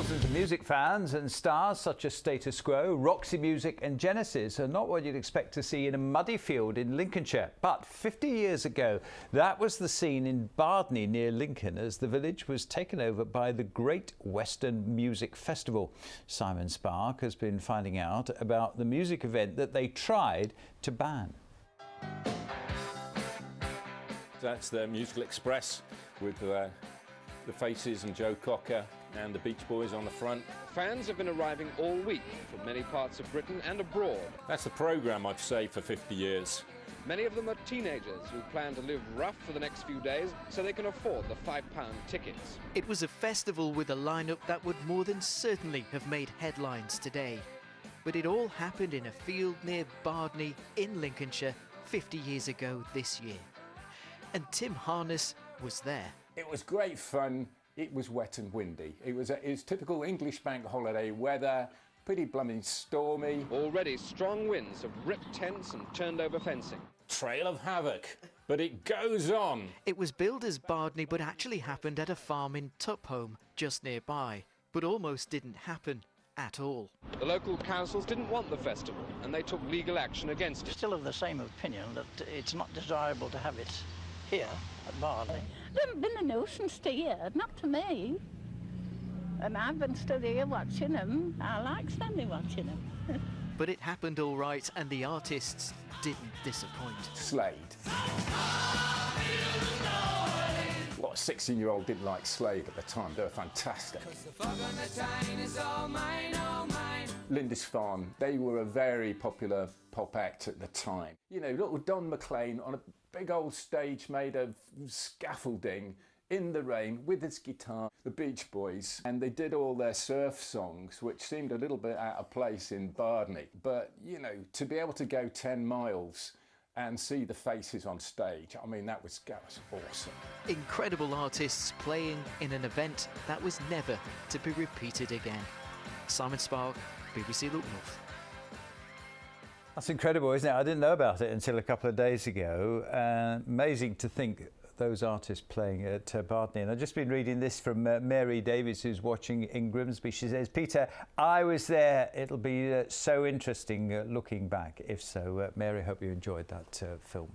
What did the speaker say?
Thousands of music fans and stars such as Status Quo, Roxy Music and Genesis are not what you'd expect to see in a muddy field in Lincolnshire. But 50 years ago, that was the scene in Bardney near Lincoln as the village was taken over by the Great Western Music Festival. Simon Spark has been finding out about the music event that they tried to ban. That's the Musical Express with the Faces and Joe Cocker and the Beach Boys on the front. Fans have been arriving all week from many parts of Britain and abroad. That's the programme I've saved for 50 years. Many of them are teenagers who plan to live rough for the next few days so they can afford the £5 tickets. It was a festival with a lineup that would more than certainly have made headlines today. But it all happened in a field near Bardney in Lincolnshire 50 years ago this year. And Tim Harness was there. It was great fun. It was wet and windy. It was typical English bank holiday weather, pretty blooming stormy. Already strong winds have ripped tents and turned over fencing. Trail of havoc, but it goes on. It was billed as Bardney but actually happened at a farm in Tupholme, just nearby, but almost didn't happen at all. The local councils didn't want the festival and they took legal action against it. Still of the same opinion that it's not desirable to have it here at Bardney. There haven't been a nuisance to you, not to me. And I've been stood here watching them. I like standing watching them. But it happened all right and the artists didn't disappoint. Slade. What 16-year-old didn't like Slade at the time? They were fantastic. Lindisfarne, they were a very popular pop act at the time. You know, little Don McLean on a big old stage made of scaffolding in the rain with his guitar, the Beach Boys, and they did all their surf songs, which seemed a little bit out of place in Bardney. But, you know, to be able to go 10 miles and see the Faces on stage, I mean, that was awesome. Incredible artists playing in an event that was never to be repeated again. Simon Spark, BBC Look North. That's incredible, isn't it? I didn't know about it until a couple of days ago. Amazing to think those artists playing at Bardney. And I've just been reading this from Mary Davies, who's watching in Grimsby. She says, Peter, I was there. It'll be so interesting looking back. If so, Mary, hope you enjoyed that film.